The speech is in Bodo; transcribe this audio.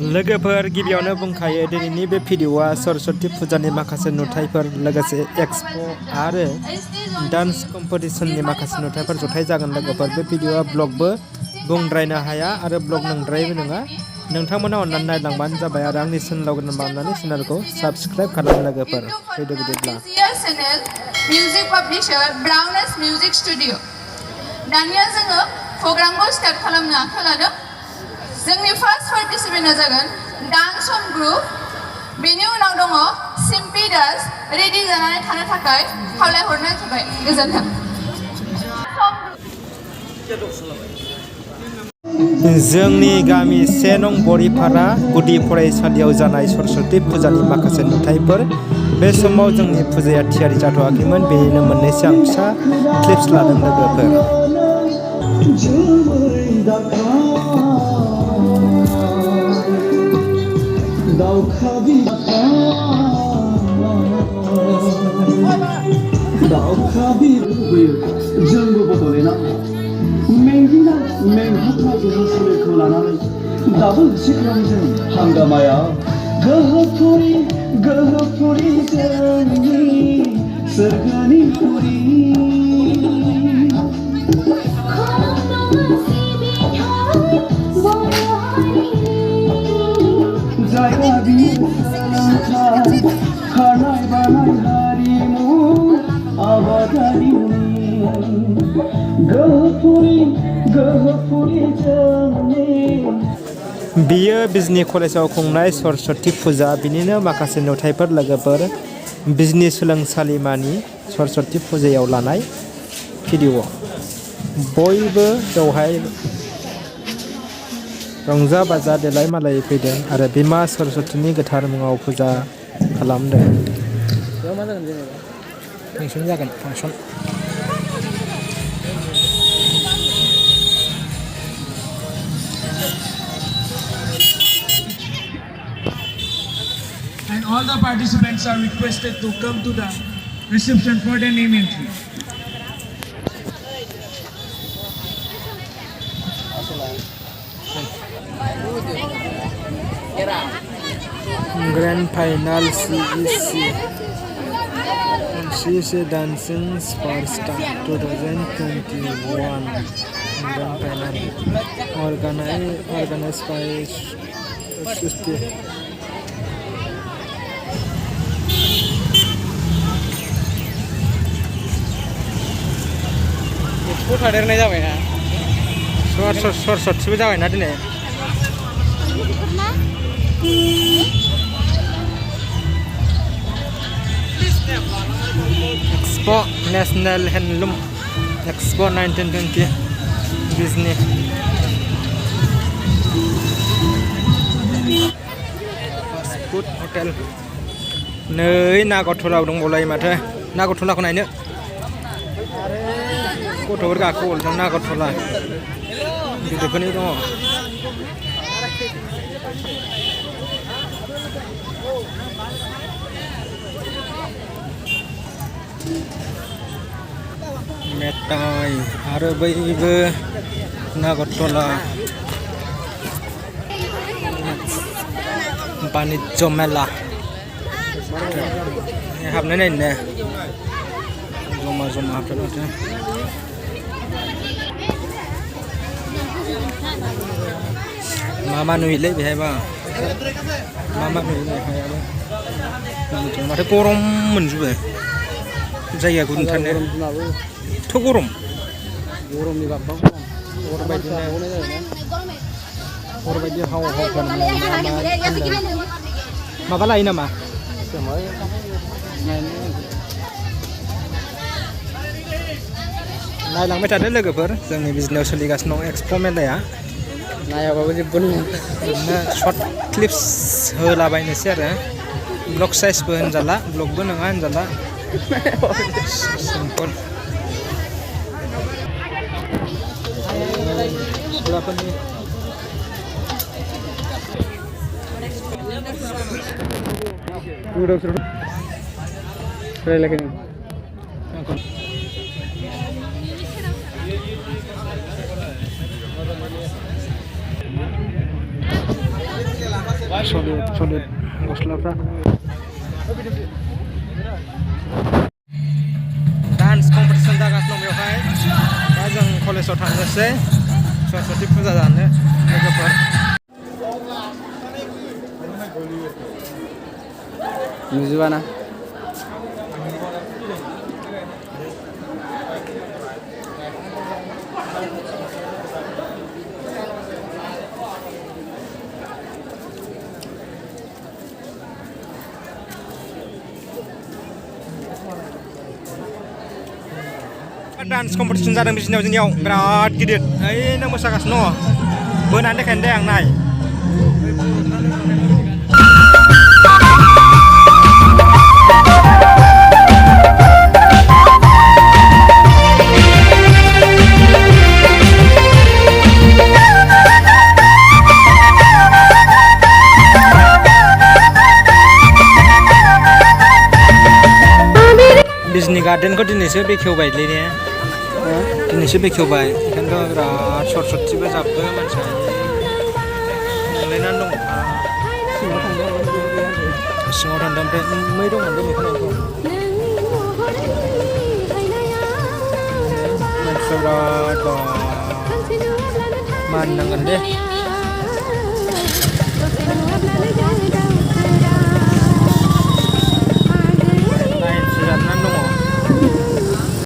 लोगोफोर गिबियावनो बुंखायो दिनैनि बे भिडिअआ सरस्वती फुजानि माखासे नुथायफोर लोगोसे एक्सप' आरो डान्स कम्पिटिशननि माखासे नुथायफोर जथाय जागोन लोगोफोर। बे भिडिअआ ब्लगबो बुंद्रायनो हाया आरो ब्लग नंद्रायबो नङा। नोंथांमोना अननानै नायलांबानो जाबाय आरो आंनि चेनेलाव गोदान बानायनानै चेनेलखौ साबस्क्राइब खालाम लोगोफोर। फैदो बिदिब्ला मिउजिक पाब्लिशार ब्राउनेस मिउजिक स्टुडिअ दानिया जोङो प्रग्रामखौ स्टार्ट खालामनो आखायाव लादों। जोंनि फार्स्ट पार्टिसिपेन्टआ जागोन डान्स अन ग्रुप, बेनि उनाव दङ सिम्पी दास। रेडि जानानै थानो थाखाय खावलायहरनाय थाबाय। गोजोन्थों। जोंनि गामि 1 नं बरिपारा गुदि फरायसालियाव जानाय सरस्वती फुजानि माखासे नुथायफोर। बे समाव जोंनि फुजाया थियारि जाथ'वाखैमोन, बेनिनो मोननैसो आं फिसा क्लिप्स लादों लोगोफोर। जोंबो बड'लेण्डआव मेंहाबना देहासोलेरखौ लानानै दाबो सिगांजों हांगामाया गोहोफुरि जोंनि सोरगोनि फुरि जायगा बियो खारनाय बानाय हारिमु आबादारिनि बियो बिजनि कलेजाव खुंनाय सरस्वती फुजा, बिनिनो माखासे नुथायफोर लोगोफोर। बिजनि सोलोंसालिमानि सरस्वती फुजायाव लानाय भिडिअ'। बयबो बेवहाय रंजा बाजा देलाय मालाय फैदों आरो बिमा सरस्वतीनि गोथार मुङाव फुजा खालामदों। बेयाव मा जागोन जेनेबा? फांसन जागोन, function. And all the participants are requested to come to the reception for the name entry. Grand Final CEC Dancing Superstar 2021 Grand Final organized by Susti. थादेरनाय जाबायना सरस्वतीबो जाबायना दिनै। एक्सपो नेशनल हेन्डलुम एक्सपो 1920 बिजनि। Fast food hotel. नै नागरटलायाव दंबावलायो माथो। नागरटलाखौ नायनो गथ'फोर गाखोबावदों। नागरटला गिदिरफोरनि दङ। मेथाइ आरो बैबो नागरटला बानिज्य मेला हाबनाय नायनो जमा जमा हाबदों। मा नुयोलै बेहायबा? मा नुयो बेहायबो? माथो गरम मोनजोबो जायगाया गुदुंथारनो। थ' गरमनि बाब्बा हरबायदि हाव माबा लायो नामा? नायलांबाय थादो लोगोफोर। जोंनि बिजनियाव सोलिगासिनो दं एक्सप' मेलाया। नायाबाबो जेबो नङा, ओरैनो सर्ट क्लिप्स होलाबायनोसै आरो। ब्लग साइजबो होनजाला, ब्लगबो नङा होनजाला। सिम्पोल। solid गस्लाफ्रा डान्स कम्पिटिसन जागासिनो दं बेवहाय दा जों कलेजाव थांनोसै सरस्वती फुजा जानो लोगोफोर नुजोबाना डान्स कम्पिटिसन जादों बिजनियाव जोंनियाव बिराद गिदिर ओइ नों मोसागासिनो दङ बोनानै देखायनो दे आं नाय बिजनि गार्डेनखौ दिनैसो बेखेवबायलै ने दिनैसो बेखेवबाय ओंखायनोथ' बिराद सरस्वतीबो जाबबो मानसिया नुलायनानै दङ सिङाव थांदों ओमफ्राय मै दंमोन बे लेखानायखौ मानसिफ्रा बिराद दं मानिनांगोन दे लाइनसो जाबनानै दङ